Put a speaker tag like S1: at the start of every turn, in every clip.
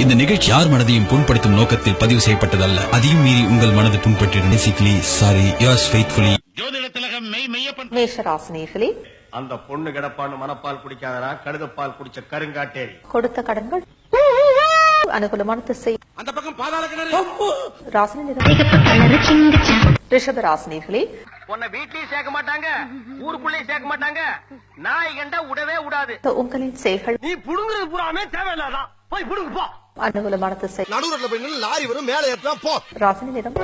S1: இந்த நிகழ்ச்சி யார் மனதையும் புண்படுத்தும் நோக்கத்தில் பதிவு செய்யப்பட்டதல்ல. அதையும் மீறி உங்கள் மனது புண்பட்டு சாரி யோர்ஸ் ஃபெய்த்ஃபுல்லி.
S2: மேஷராசினியர்களே,
S3: அந்த பொண்ணு கிடப்பான்னு மனப்பால் குடிக்காதரா, கழுதப்பால் குடிச்ச கருங்காட்டேரி.
S2: கொடுத்த கடன்கள் அனுகூலமான திசை.
S3: அந்த பக்கம் பாதாள கிணறு.
S2: ராசினி நிறம் ரிஷப ராசினியர்களே,
S3: உன்னை வீட்லயும் சேர்க்க மாட்டாங்க, ஊருக்குள்ளேயும் சேர்க்க மாட்டாங்க. நாய் கண்டா விடவே விடாது.
S2: உங்களின் செயல்கள்
S3: நீ புடுங்குறது பூராமே தேவையில்லாதான். போய் புடுங்கு போ.
S2: அனுகூலமான திசை.
S3: நடுவுல போய் நின்னு லாரி வரும், மேலே ஏற்றா போ.
S2: ராசினி நிறம்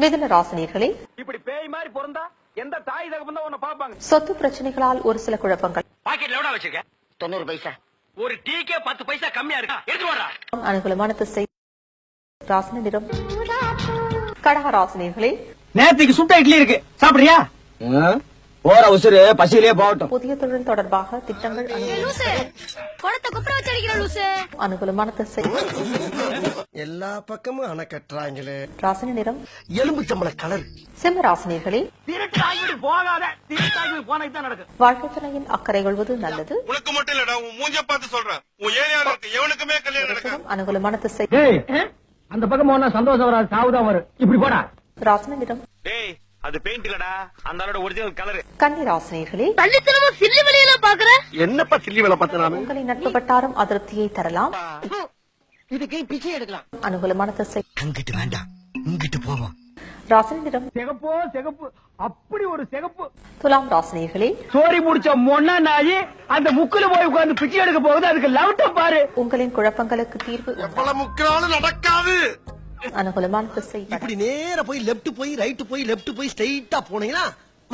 S2: மிதுன ராசினியர்களே,
S3: இப்படி பேய் மாதிரி பிறந்தா எந்த தாய் தகப்பன் தான் உன்னை பாப்பாங்க.
S2: சொத்து பிரச்சனைகளால் ஒரு சில குழப்பங்கள்.
S3: பாக்கெட்ல எவ்வளவு வச்சிருக்க? 90 பைசா. ஒரு டீக்கே 10 பைசா கம்மியா இருக்கா? எடுத்து வாடா.
S2: அனுகூலமான திசை. ராசினி நிறம் கடக ராசினியர்களே,
S3: நேத்துக்கு சுட்ட இட்லி இருக்கு, சாப்பிடுறியா? போற உசுறு பசியிலே போகட்டும்.
S2: புதிய தொழில் தொடர்பாக திட்டங்கள் அனுகூலமான திசை.
S3: எல்லா பக்கமும் அணை கட்டுறாங்களே.
S2: ராசினி நிறம்
S3: எலும்பு சம்பள கலர்.
S2: சிம்ம ராசினியர்களே,
S3: போகாத போனதான் நடக்கும்.
S2: வாழ்க்கை துணையின் அக்கறை கொள்வது நல்லது.
S4: உனக்கு மட்டும் இல்லடா, உன் மூஞ்ச பார்த்து சொல்றேன். உன் ஏரியால இருக்கு எவனுக்குமே கல்யாணம் நடக்காது.
S2: அனுகூலமான திசை.
S3: அந்த பக்கம் போனா சந்தோஷம் வராது, சாவுதான் வரும். இப்படி போடா.
S2: ராசினி நிறம்
S4: டேய், அது பெயிண்ட் இல்லடா, அந்த ஆளோட ஒரிஜினல் கலர்.
S2: கன்னி ராசினியர்களே,
S3: என்னப்பா சில்லி வேலை பார்த்து நானு.
S2: உங்களின் நட்பு வட்டாரம் அதிருப்தியை தரலாம்.
S3: இதுக்கு பிச்சை எடுக்கலாம்.
S2: அனுகூலமான திசை.
S5: அங்கிட்டு வேண்டாம், இங்கிட்டு போவோம்.
S2: ராசினி நிறம்
S3: சிகப்போ சிகப்பு, அப்படி ஒரு சிகப்பு.
S2: துலாம் ராசினியர்களே,
S3: சோரி முடிச்ச மொன்னா நாயி அந்த முக்குல போய் உட்கார்ந்து பிச்சை எடுக்க போகுது. அதுக்கு லவுட்டம் பாரு.
S2: உங்களின் குழப்பங்களுக்கு தீர்வு
S4: எவ்வளவு முக்கினாலும் நடக்காது.
S2: அனுகூலமான திசை.
S6: இப்படி நேர போய் லெப்ட் போய் ரைட் போய் லெப்ட் போய் ஸ்ட்ரைட்டா போனீங்கன்னா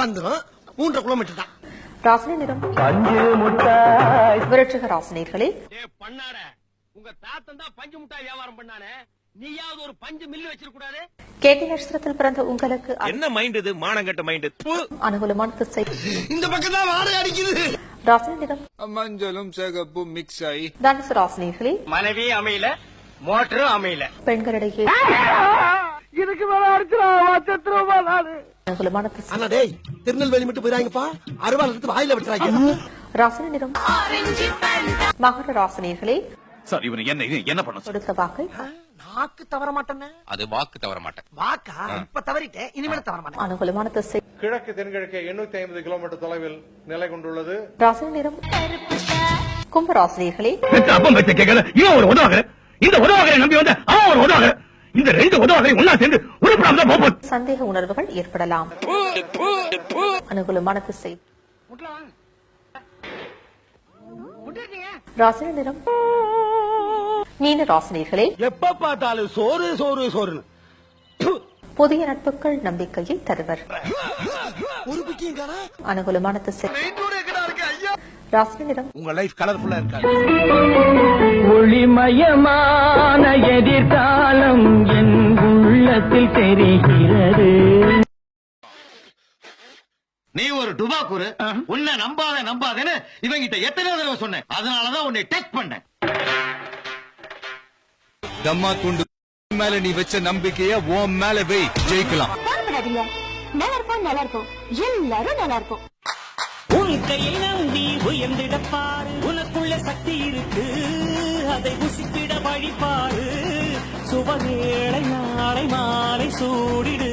S6: வந்துடும். 3.5 கிலோமீட்டர் தான்.
S2: ராசினி நிறம்
S3: பஞ்சு முட்டாய்.
S2: விருட்சிக ராசினியர்களே,
S3: பண்ணார உங்க தாத்தன் தான் பஞ்சு முட்டாய் வியாபாரம் பண்ணானே. நீயாவது ஒரு பஞ்சு மில்லு வச்சிருக்க கூடாது.
S2: கேட்டி நட்சத்திரத்தில் பிறந்த உங்களுக்கு
S4: என்ன மைண்ட் இது, மானங்கட்ட மைண்ட்.
S2: அனுகூலமான திசை.
S6: இந்த பக்கம் தான் வாடகை அடிக்குது.
S2: ராசினி நிறம்
S4: மஞ்சளும் சிகப்பும் மிக்ஸ் ஆகி.
S2: தனுசு ராசினியர்களே,
S3: மனைவி அமையல, மோட்டரும் அமையல.
S2: பெண்களிடையே
S3: இதுக்கு மேல அடிச்சிருவா நானு.
S2: அனுகூலமான திசை.
S6: அண்ணா டேய், திருநெல்வேலி மட்டும் போயிராங்கப்பா. அருவாள் எடுத்து வாயில விட்டுறாங்க.
S2: ராசினி நிறம் மகர ராசினியர்களே,
S4: சார், இவன் என்ன பண்ண
S2: கொடுத்த வாக்கை
S6: நாக்கு தவற மாட்டேன்னு.
S4: அது வாக்கு தவற மாட்டேன்.
S6: வாக்கா இப்ப தவறிட்டேன், இனிமேல தவற மாட்டேன்.
S2: அனுகூலமான திசை.
S7: கிழக்கு தென்கிழக்கு 850 கிலோமீட்டர் தொலைவில் நிலை கொண்டுள்ளது.
S2: ராசினி நிறம் கும்ப ராசினியர்களே,
S3: அப்பம் வச்ச கேட்கல. இவன் ஒரு உதவாக, இந்த உதவாக நம்பி வந்த அவன் ஒரு உதவாக. இந்த 2 உதவாக ஒன்னா சேர்ந்து உருப்படாம தான் போகும்.
S2: சந்தேக உணர்வுகள் ஏற்படலாம். அனுகூலமான திசை. ராசினி நிறம் மீன ராசினியர்களே,
S3: எப்ப பார்த்தாலும் சோறு சோறு சோறுன்னு.
S2: புதிய நட்புகள் நம்பிக்கையை தருவர்.
S6: ஒரு பிக்கியும் காணா.
S2: அனுகூலமான திசை. ராசினி நிறம்
S6: உங்க லைஃப் கலர்ஃபுல்லா இருக்காது.
S3: ஒளிமயமான எதிர்காலம் என் உள்ளத்தில் தெரிகிறது.
S5: நீ ஒரு டுபாக்கூரு, உன்னை நம்பாதேன்னு இவங்கிட்ட எத்தனை தடவை சொன்னேன். அதனாலதான் உன்னை டெஸ்ட் பண்ணேன்.
S4: தம்மா துண்டு மேல நீ வச்ச நம்பிக்கைய உன் மேல வை, ஜெயிக்கலாம்.
S8: நல்லா இருப்போம், நல்லா இருக்கும், எல்லாரும் நல்லா இருக்கும்.
S9: உன் கையை நம்பி உயர்ந்திடப்பாரு, உனக்குள்ள சக்தி இருக்கு, அதை உசிப்பிட வழிபாரு. சுபவேளை நாளை மாலை சூடிடு.